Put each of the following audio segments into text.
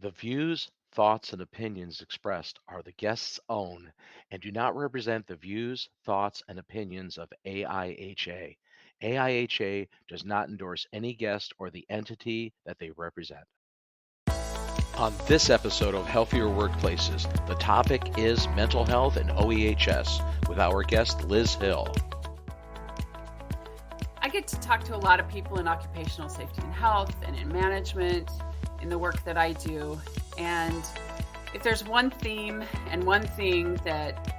The views, thoughts, and opinions expressed are the guest's own and do not represent the views, thoughts, and opinions of AIHA. AIHA does not endorse any guest or the entity that they represent. On this episode of Healthier Workplaces, the topic is mental health and OEHS with our guest Liz Hill. I get to talk to a lot of people in occupational safety and health and in management in the work that I do. And if there's one theme and one thing that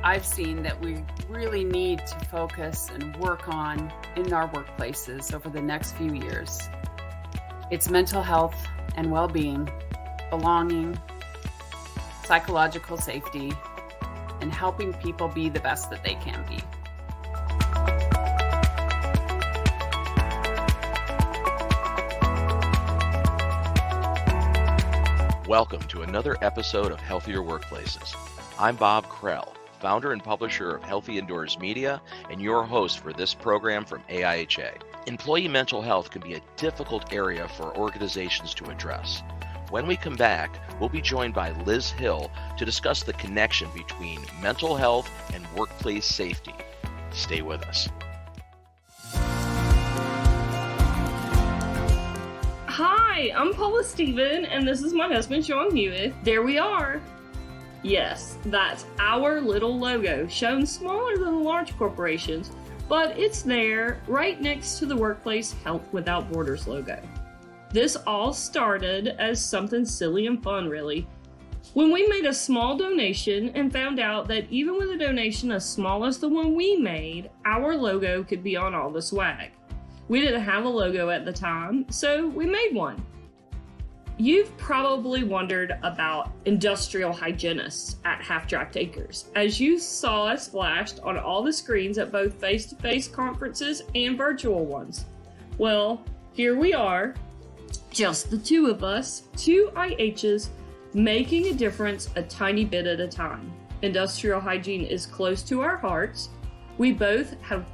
I've seen that we really need to focus and work on in our workplaces over the next few years, it's mental health and well-being, belonging, psychological safety, and helping people be the best that they can be. Welcome to another episode of Healthier Workplaces. I'm Bob Krell, founder and publisher of Healthy Indoors Media and your host for this program from AIHA. Employee mental health can be a difficult area for organizations to address. When we come back, we'll be joined by Liz Hill to discuss the connection between mental health and workplace safety. Stay with us. Hi, I'm Paula Stephen, and this is my husband, Sean Hewitt. There we are. Yes, that's our little logo, shown smaller than the large corporations, but it's there right next to the Workplace Health Without Borders logo. This all started as something silly and fun, really, when we made a small donation and found out that even with a donation as small as the one we made, our logo could be on all the swag. We didn't have a logo at the time, so we made one. You've probably wondered about industrial hygienists at Half-Tract Acres, as you saw us flashed on all the screens at both face-to-face conferences and virtual ones. Well, here we are, just the two of us, two IHs, making a difference a tiny bit at a time. Industrial hygiene is close to our hearts. We both have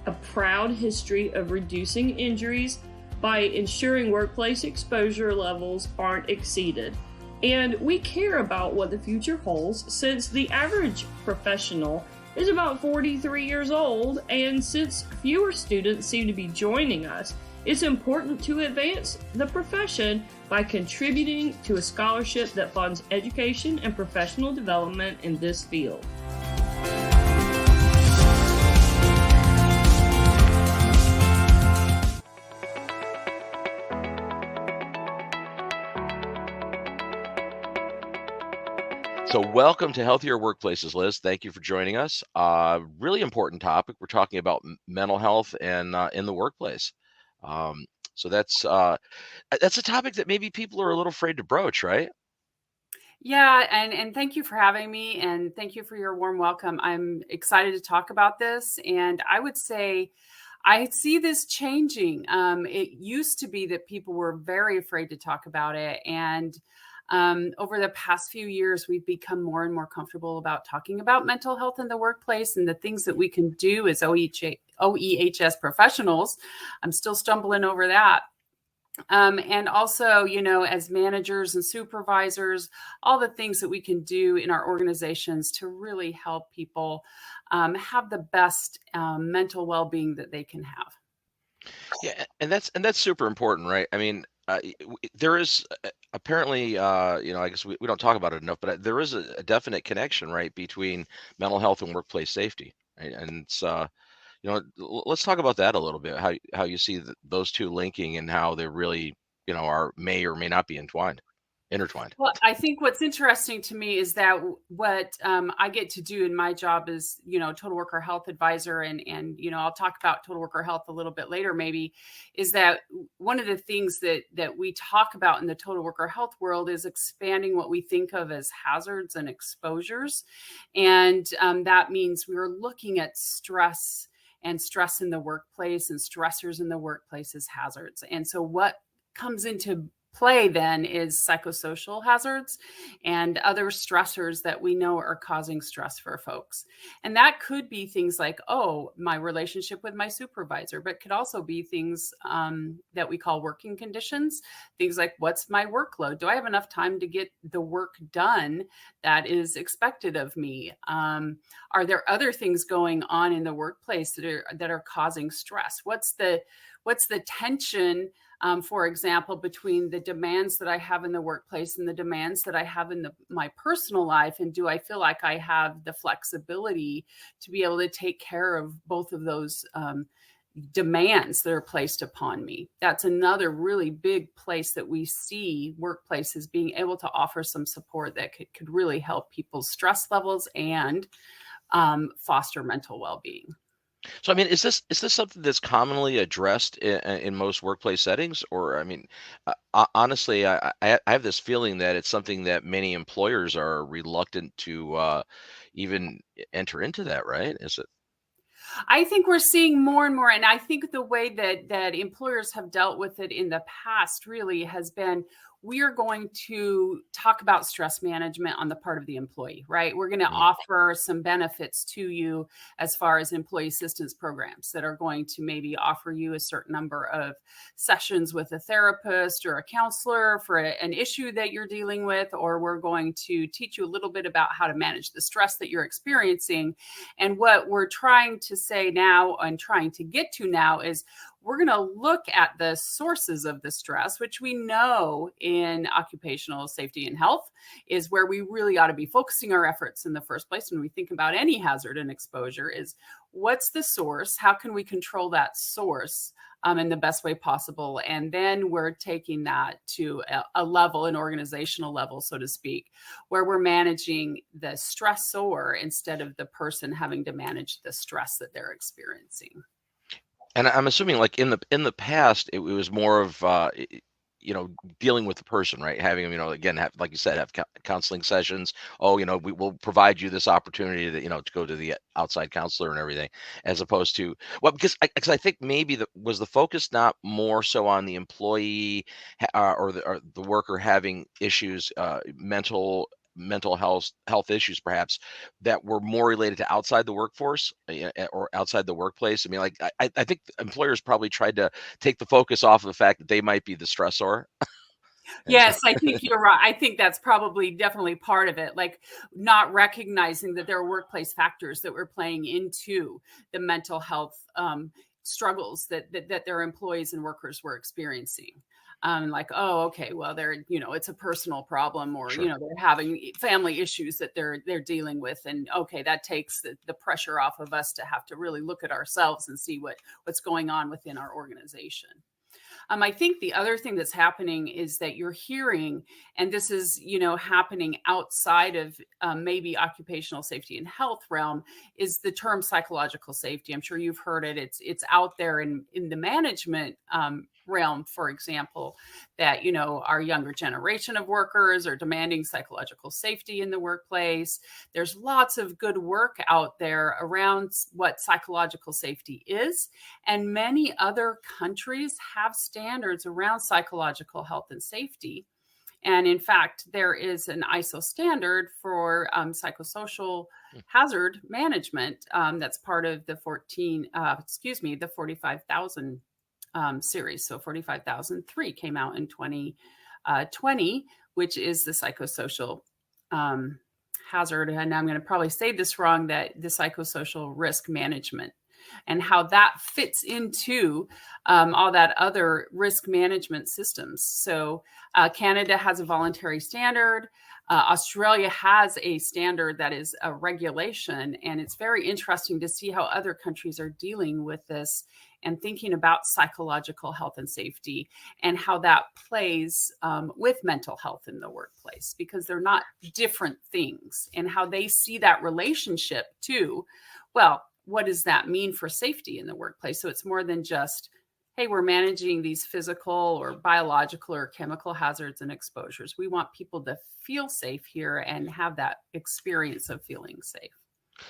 a proud history of reducing injuries by ensuring workplace exposure levels aren't exceeded. And we care about what the future holds since the average professional is about 43 years old, and since fewer students seem to be joining us, it's important to advance the profession by contributing to a scholarship that funds education and professional development in this field. So welcome to Healthier Workplaces, Liz. Thank you for joining us. Really important topic. We're talking about mental health and in the workplace. So that's a topic that maybe people are a little afraid to broach, right? Yeah, and thank you for having me, and thank you for your warm welcome. I'm excited to talk about this, and I would say I see this changing. It used to be that people were very afraid to talk about it, and over the past few years, we've become more and more comfortable about talking about mental health in the workplace and the things that we can do as OEHS professionals. I'm still stumbling over that. And also, as managers and supervisors, all the things that we can do in our organizations to really help people have the best mental well-being that they can have. Yeah, and that's super important, right? I mean, there is apparently, I guess we don't talk about it enough, but there is a definite connection, right, between mental health and workplace safety, right? And it's, let's talk about that a little bit. How you see those two linking and how they really, are may or may not be intertwined. Well, I think what's interesting to me is that what I get to do in my job is, total worker health advisor, and I'll talk about total worker health a little bit later, maybe, is that one of the things that we talk about in the total worker health world is expanding what we think of as hazards and exposures, and that means we're looking at stress and stress in the workplace and stressors in the workplace as hazards. And so what comes into play then is psychosocial hazards and other stressors that we know are causing stress for folks. And that could be things like, oh, my relationship with my supervisor, but could also be things that we call working conditions. Things like, what's my workload? Do I have enough time to get the work done that is expected of me? Are there other things going on in the workplace that are causing stress? What's the tension, for example, between the demands that I have in the workplace and the demands that I have in my personal life? And do I feel like I have the flexibility to be able to take care of both of those demands that are placed upon me? That's another really big place that we see workplaces being able to offer some support that could really help people's stress levels and foster mental well-being. So, I mean, is this something that's commonly addressed in most workplace settings, or I mean, honestly, I have this feeling that it's something that many employers are reluctant to even enter into that, right? Is it? I think we're seeing more and more, and I think the way that employers have dealt with it in the past really has been, we are going to talk about stress management on the part of the employee, right? We're going to Mm, offer some benefits to you as far as employee assistance programs that are going to maybe offer you a certain number of sessions with a therapist or a counselor for an issue that you're dealing with, or we're going to teach you a little bit about how to manage the stress that you're experiencing. And what we're trying to say now and trying to get to now is, we're going to look at the sources of the stress, which we know in occupational safety and health is where we really ought to be focusing our efforts in the first place when we think about any hazard and exposure. Is what's the source? How can we control that source in the best way possible? And then we're taking that to a level, an organizational level, so to speak, where we're managing the stressor instead of the person having to manage the stress that they're experiencing. And I'm assuming, like in the past, it was more of dealing with the person, right? Having them, again, have, like you said, have counseling sessions. Oh, we will provide you this opportunity to go to the outside counselor and everything, as opposed to, well, because I think maybe was the focus not more so on the employee or the worker having issues, mental health issues perhaps, that were more related to outside the workforce, or outside the workplace. I mean, like, I think employers probably tried to take the focus off of the fact that they might be the stressor. And so, Yes, I think you're right. I think that's probably definitely part of it, like not recognizing that there are workplace factors that were playing into the mental health struggles that their employees and workers were experiencing. Like, oh, okay, well, it's a personal problem, or, sure. they're having family issues that they're dealing with. And okay, that takes the pressure off of us to have to really look at ourselves and see what's going on within our organization. I think the other thing that's happening is that you're hearing, and this is, happening outside of maybe occupational safety and health realm, is the term psychological safety. I'm sure you've heard it. It's out there in the management realm, for example, that, our younger generation of workers are demanding psychological safety in the workplace. There's lots of good work out there around what psychological safety is. And many other countries have standards around psychological health and safety. And in fact, there is an ISO standard for psychosocial hazard management that's part of the 45,000 series. So 45,003 came out in 2020, which is the psychosocial hazard. And I'm going to probably say this wrong, that the psychosocial risk management, and how that fits into all that other risk management systems. So Canada has a voluntary standard. Australia has a standard that is a regulation. And it's very interesting to see how other countries are dealing with this and thinking about psychological health and safety and how that plays with mental health in the workplace, because they're not different things, and how they see that relationship too. Well, what does that mean for safety in the workplace? So it's more than just, hey, we're managing these physical or biological or chemical hazards and exposures. We want people to feel safe here and have that experience of feeling safe.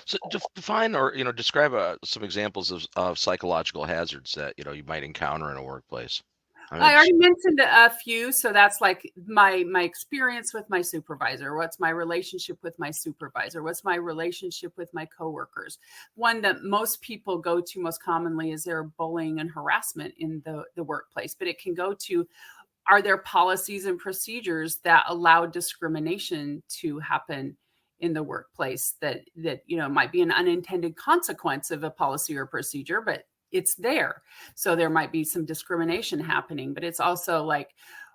So define or describe some examples of psychological hazards that you might encounter in a workplace. I already mentioned a few, so that's like my experience with my supervisor. What's my relationship with my supervisor? What's my relationship with my coworkers? One that most people go to most commonly is their bullying and harassment in the workplace, but it can go to, are there policies and procedures that allow discrimination to happen in the workplace that might be an unintended consequence of a policy or procedure, but it's there. So there might be some discrimination happening, but it's also like,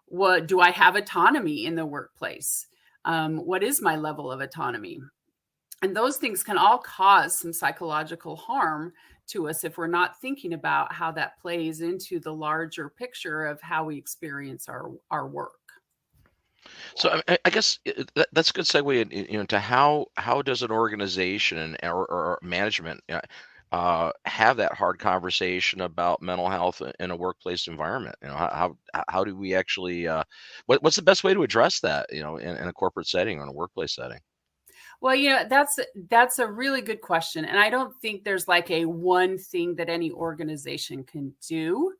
what do I have autonomy in the workplace? What is my level of autonomy? And those things can all cause some psychological harm to us if we're not thinking about how that plays into the larger picture of how we experience our work. So I guess that's a good segue into how does an organization or management have that hard conversation about mental health in a workplace environment? How do we actually what's the best way to address that, in a corporate setting or in a workplace setting? Well, that's a really good question. And I don't think there's like a one thing that any organization can do.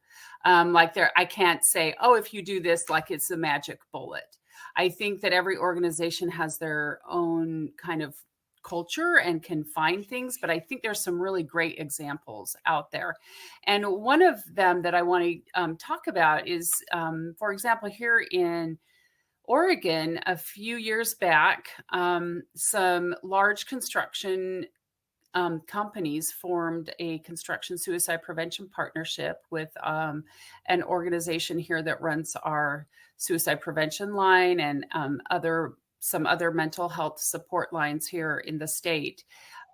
I can't say, oh, if you do this, like it's a magic bullet. I think that every organization has their own kind of culture and can find things, but I think there's some really great examples out there. And one of them that I want to talk about is, for example, here in Oregon, a few years back, some large construction companies formed a construction suicide prevention partnership with an organization here that runs our suicide prevention line and some other mental health support lines here in the state.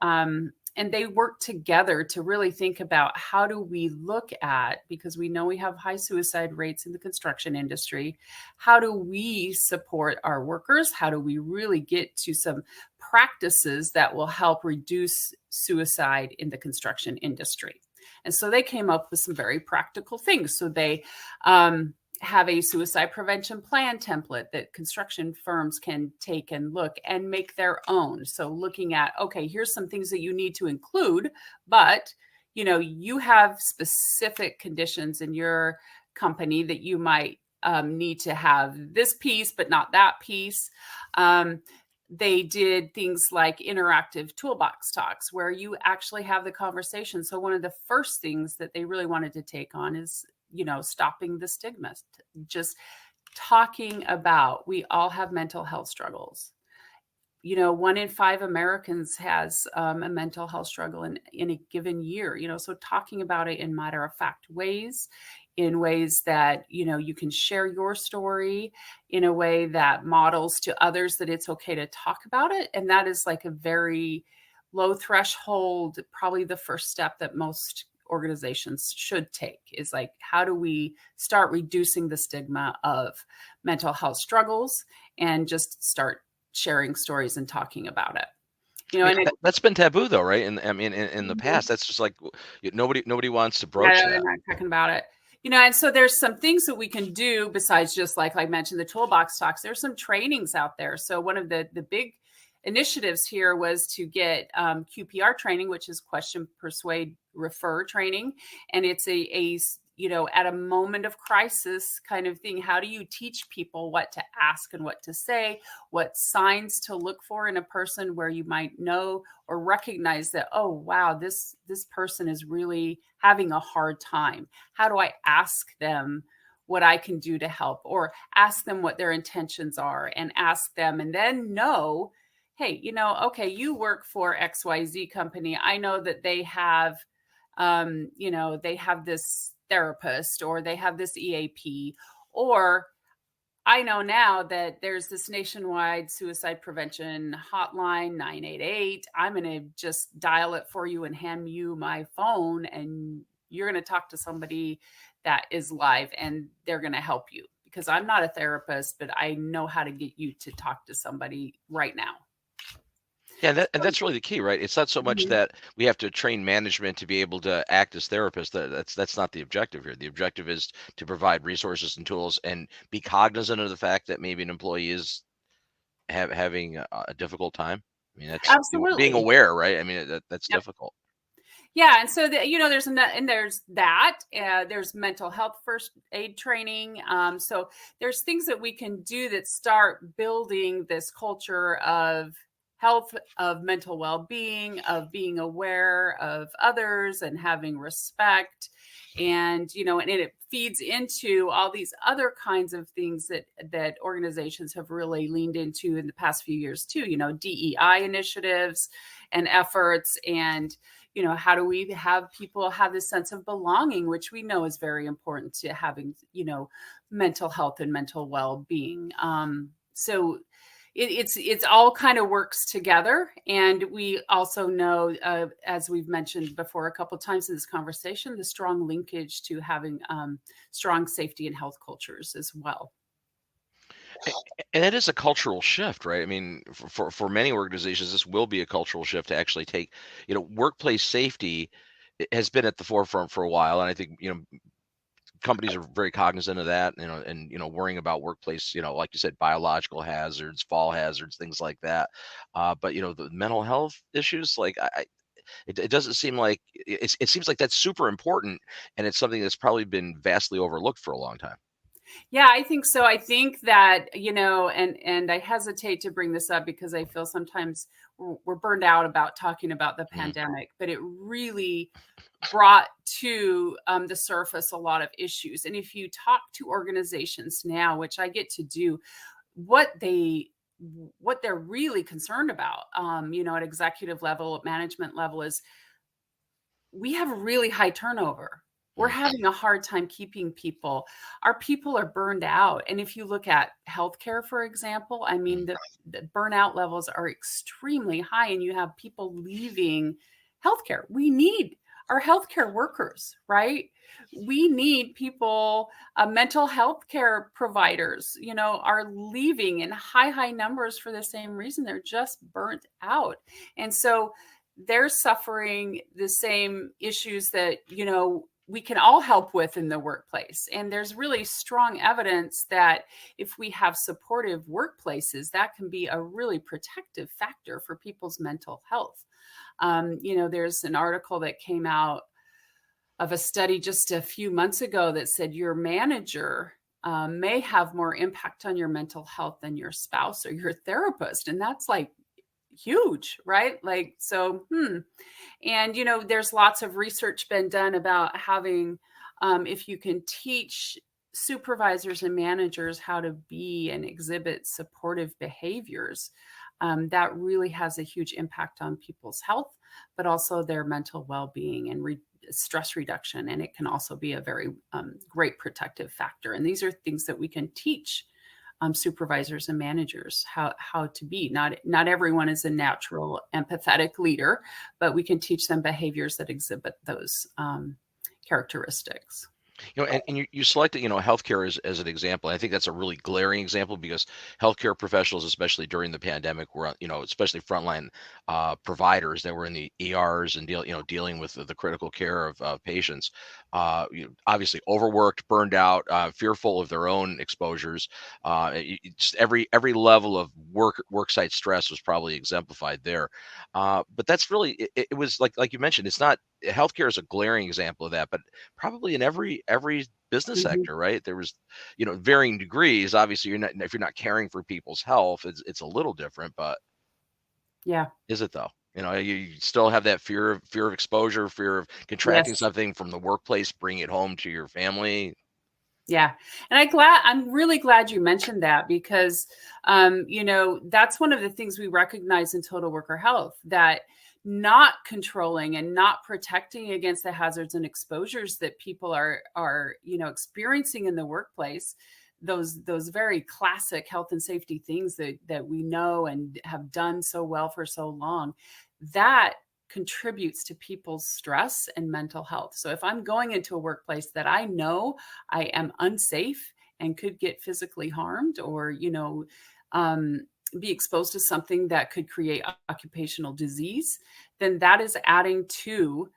And they work together to really think about, how do we look at, because we know we have high suicide rates in the construction industry, how do we support our workers? How do we really get to some practices that will help reduce suicide in the construction industry? And so they came up with some very practical things. So they have a suicide prevention plan template that construction firms can take and look and make their own. So looking at, okay, here's some things that you need to include, but you have specific conditions in your company that you might need to have this piece, but not that piece. They did things like interactive toolbox talks where you actually have the conversation. So one of the first things that they really wanted to take on is stopping the stigma, just talking about, we all have mental health struggles. 1 in 5 Americans has a mental health struggle in a given year, so talking about it in matter-of-fact ways, in ways that, you can share your story in a way that models to others that it's okay to talk about it. And that is like a very low threshold, probably the first step that most organizations should take, is like, how do we start reducing the stigma of mental health struggles and just start sharing stories and talking about it? And that's been taboo though, right? And I mean, in the past, that's just like nobody wants to broach that. They're not talking about it. And so there's some things that we can do besides just like I mentioned, the toolbox talks. There's some trainings out there. So one of the big initiatives here was to get QPR training, which is question, persuade, refer training. And it's a at a moment of crisis kind of thing. How do you teach people what to ask and what to say, what signs to look for in a person where you might know or recognize that, oh, wow, this person is really having a hard time. How do I ask them what I can do to help, or ask them what their intentions are and ask them, and then know, hey, okay, you work for XYZ company. I know that they have, they have this therapist, or they have this EAP, or I know now that there's this nationwide suicide prevention hotline, 988. I'm going to just dial it for you and hand you my phone, and you're going to talk to somebody that is live, and they're going to help you, because I'm not a therapist, but I know how to get you to talk to somebody right now. Yeah, and that's really the key, right? It's not so much that we have to train management to be able to act as therapists. That's not the objective here. The objective is to provide resources and tools and be cognizant of the fact that maybe an employee is having a difficult time. I mean, that's Absolutely being aware, right? I mean, that's difficult. Yeah, and so there's mental health first aid training. So there's things that we can do that start building this culture of health, of mental well-being, of being aware of others and having respect. And and it feeds into all these other kinds of things that organizations have really leaned into in the past few years too. DEI initiatives and efforts, and how do we have people have this sense of belonging, which we know is very important to having, mental health and mental well-being. So it's all kind of works together. And we also know, as we've mentioned before a couple of times in this conversation, the strong linkage to having strong safety and health cultures as well. And that is a cultural shift, right? I mean, for many organizations, this will be a cultural shift to actually take, workplace safety has been at the forefront for a while. And I think, companies are very cognizant of that, and, worrying about workplace, like you said, biological hazards, fall hazards, things like that. But, the mental health issues, like it doesn't seem like it seems like that's super important. And it's something that's probably been vastly overlooked for a long time. Yeah, I think so. I think that, and I hesitate to bring this up because I feel sometimes we're burned out about talking about the pandemic, but it really brought to the surface a lot of issues. And if you talk to organizations now, which I get to do, what they're really concerned about, at executive level, at management level, is we have a really high turnover. We're having a hard time keeping people. Our people are burned out. And if you look at healthcare, for example, I mean, the burnout levels are extremely high, and you have people leaving healthcare. We need our healthcare workers, right? We need people, mental health care providers, are leaving in high numbers for the same reason. They're just burnt out. And so they're suffering the same issues that, we can all help with in the workplace. And there's really strong evidence that if we have supportive workplaces, that can be a really protective factor for people's mental health. There's an article that came out of a study just a few months ago that said your manager may have more impact on your mental health than your spouse or your therapist. And that's like huge, right? Like, so, And, there's lots of research been done about having, if you can teach supervisors and managers how to be and exhibit supportive behaviors, that really has a huge impact on people's health, but also their mental well-being and stress reduction. And it can also be a very great protective factor. And these are things that we can teach supervisors and managers how to be. Not everyone is a natural empathetic leader, but we can teach them behaviors that exhibit those characteristics. And you selected, healthcare as an example. I think that's a really glaring example because healthcare professionals, especially during the pandemic, were, especially frontline providers that were in the ERs and dealing with the critical care of patients. Obviously overworked, burned out, fearful of their own exposures. Just every level of worksite stress was probably exemplified there. But that's really it was like you mentioned. It's not healthcare is a glaring example of that, but probably in every business sector, right? There was, varying degrees. Obviously, if you're not caring for people's health, it's a little different, but yeah, is it though? You still have that fear of exposure, fear of contracting something from the workplace, bring it home to your family. Yeah. And I'm really glad you mentioned that because, that's one of the things we recognize in total worker health, that not controlling and not protecting against the hazards and exposures that people are experiencing in the workplace, those very classic health and safety things that we know and have done so well for so long, that contributes to people's stress and mental health. So if I'm going into a workplace that I know I am unsafe and could get physically harmed or, be exposed to something that could create occupational disease, then that is adding to,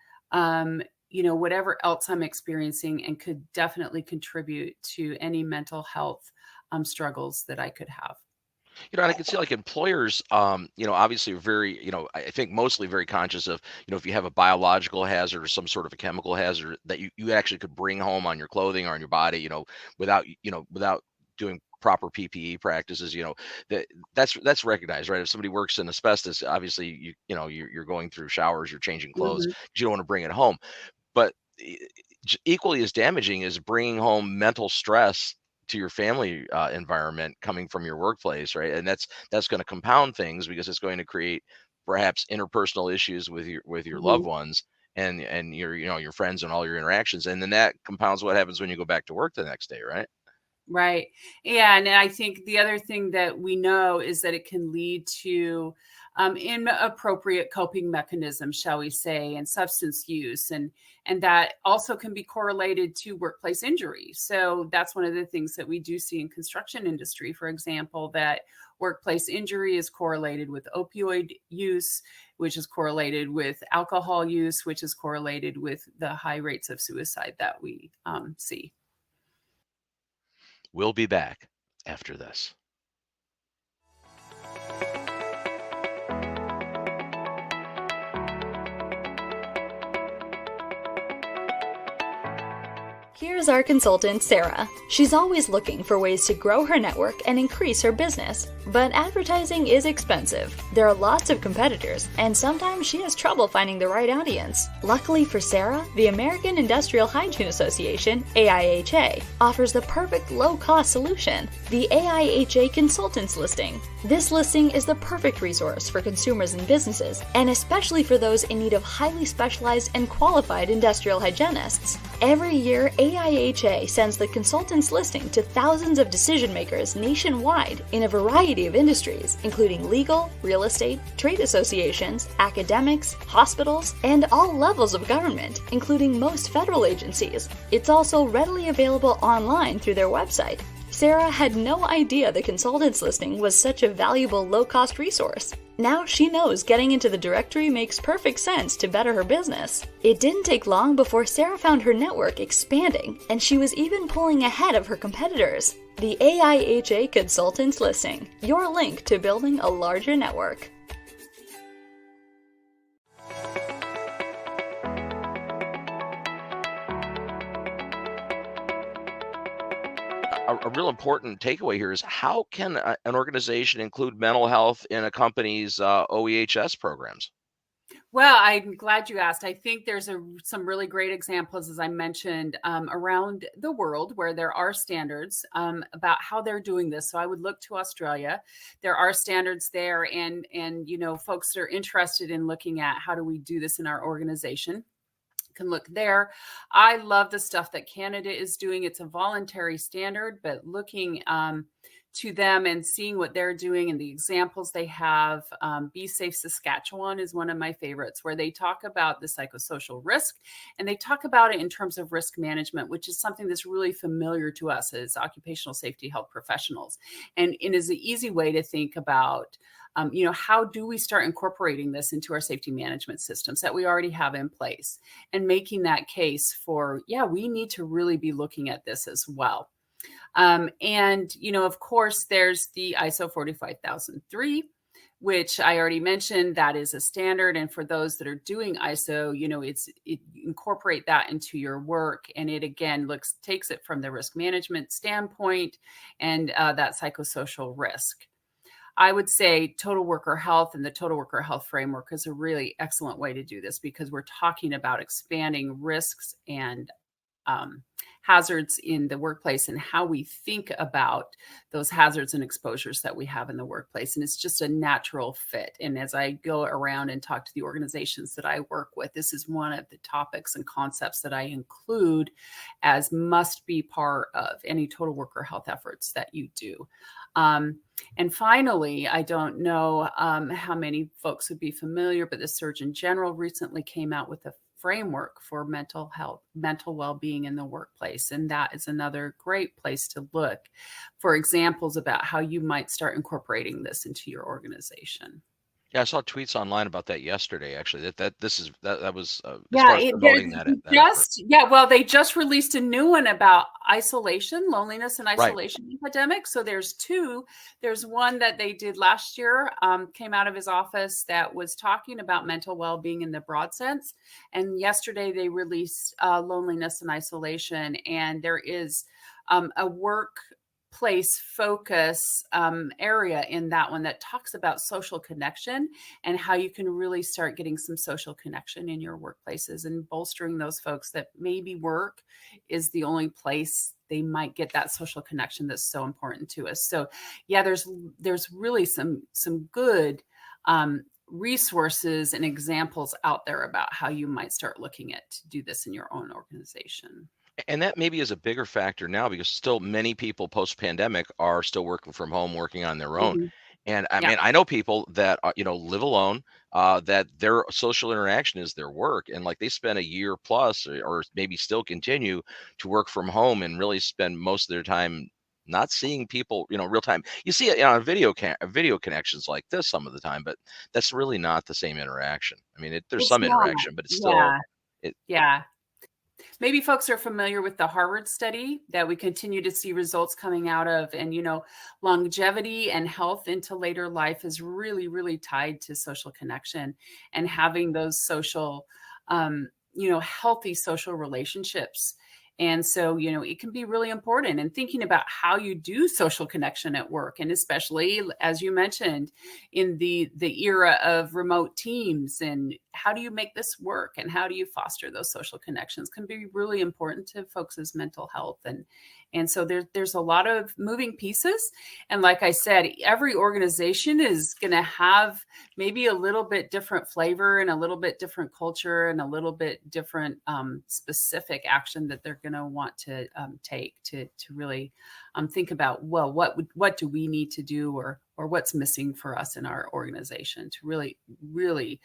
whatever else I'm experiencing and could definitely contribute to any mental health struggles that I could have. And I can see like employers, obviously are very, I think mostly very conscious of, if you have a biological hazard or some sort of a chemical hazard that you actually could bring home on your clothing or on your body, without doing proper PPE practices, that that's recognized, right? If somebody works in asbestos, obviously you're going through showers, you're changing clothes, Hmm. 'cause you don't want to bring it home. But equally as damaging is bringing home mental stress to your family environment coming from your workplace, right? And that's going to compound things because it's going to create perhaps interpersonal issues with your loved Hmm. ones and your friends and all your interactions, and then that compounds what happens when you go back to work the next day, right? Right. Yeah. And I think the other thing that we know is that it can lead to inappropriate coping mechanisms, shall we say, and substance use. And that also can be correlated to workplace injury. So that's one of the things that we do see in construction industry, for example, that workplace injury is correlated with opioid use, which is correlated with alcohol use, which is correlated with the high rates of suicide that we see. We'll be back after this. Here's our consultant, Sarah. She's always looking for ways to grow her network and increase her business. But advertising is expensive. There are lots of competitors, and sometimes she has trouble finding the right audience. Luckily for Sarah, the American Industrial Hygiene Association, AIHA, offers the perfect low-cost solution, the AIHA Consultants Listing. This listing is the perfect resource for consumers and businesses, and especially for those in need of highly specialized and qualified industrial hygienists. Every year, AIHA sends the consultants listing to thousands of decision makers nationwide in a variety of industries, including legal, real estate, trade associations, academics, hospitals, and all levels of government, including most federal agencies. It's also readily available online through their website. Sarah had no idea the consultants listing was such a valuable low-cost resource. Now she knows getting into the directory makes perfect sense to better her business. It didn't take long before Sarah found her network expanding, and she was even pulling ahead of her competitors. The AIHA Consultants Listing, your link to building a larger network. A real important takeaway here is how can an organization include mental health in a company's OEHS programs? Well, I'm glad you asked. I think there's some really great examples, as I mentioned, around the world where there are standards about how they're doing this. So I would look to Australia. There are standards there, and folks that are interested in looking at how do we do this in our organization can look there. I love the stuff that Canada is doing. It's a voluntary standard, but looking to them and seeing what they're doing and the examples they have. Be Safe Saskatchewan is one of my favorites, where they talk about the psychosocial risk and they talk about it in terms of risk management, which is something that's really familiar to us as occupational safety health professionals. And it is an easy way to think about how do we start incorporating this into our safety management systems that we already have in place and making that case for, we need to really be looking at this as well. Of course, there's the ISO 45003, which I already mentioned. That is a standard. And for those that are doing ISO, it incorporate that into your work. And it again takes it from the risk management standpoint and that psychosocial risk. I would say total worker health and the total worker health framework is a really excellent way to do this, because we're talking about expanding risks and hazards in the workplace and how we think about those hazards and exposures that we have in the workplace. And it's just a natural fit. And as I go around and talk to the organizations that I work with, this is one of the topics and concepts that I include as must be part of any total worker health efforts that you do. And finally, I don't know how many folks would be familiar, but the Surgeon General recently came out with a framework for mental health, mental well-being in the workplace. And that is another great place to look for examples about how you might start incorporating this into your organization. Yeah, I saw tweets online about that yesterday, actually, that was as Yeah, far as promoting that effort. they just released a new one about isolation, loneliness and Right. isolation epidemic. So there's two. There's one that they did last year, came out of his office, that was talking about mental well-being in the broad sense. And yesterday they released loneliness and isolation. And there is a workplace focus area in that one that talks about social connection and how you can really start getting some social connection in your workplaces and bolstering those folks that maybe work is the only place they might get that social connection that's so important to us. So yeah, there's really some good resources and examples out there about how you might start looking at to do this in your own organization. And that maybe is a bigger factor now because still many people post-pandemic are still working from home, working on their own. Mhm. And I Yeah. mean, I know people that live alone, that their social interaction is their work, and like they spend a year plus, or maybe still continue to work from home and really spend most of their time not seeing people, real time. You see it on video connections like this some of the time, but that's really not the same interaction. I mean, there's It's some not. interaction, but it's still Yeah. it. Yeah. Maybe folks are familiar with the Harvard study that we continue to see results coming out of. And, longevity and health into later life is really, really tied to social connection and having those social, healthy social relationships. And so, it can be really important and thinking about how you do social connection at work. And especially, as you mentioned, in the era of remote teams, and how do you make this work and how do you foster those social connections can be really important to folks' mental health. And so there's a lot of moving pieces. And like I said, every organization is going to have maybe a little bit different flavor and a little bit different culture and a little bit different specific action that they're going to want to take to really think about, well, what do we need to do, or what's missing for us in our organization to really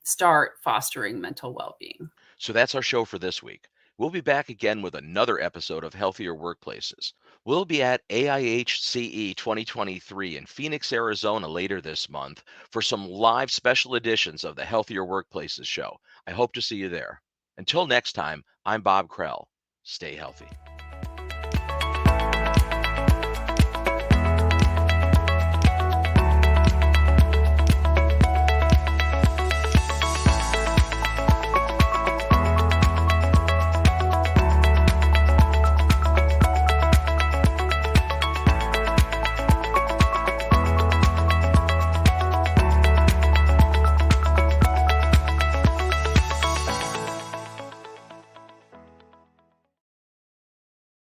start fostering mental well-being. So that's our show for this week. We'll be back again with another episode of Healthier Workplaces. We'll be at AIHCE 2023 in Phoenix, Arizona later this month for some live special editions of the Healthier Workplaces show. I hope to see you there. Until next time, I'm Bob Krell. Stay healthy.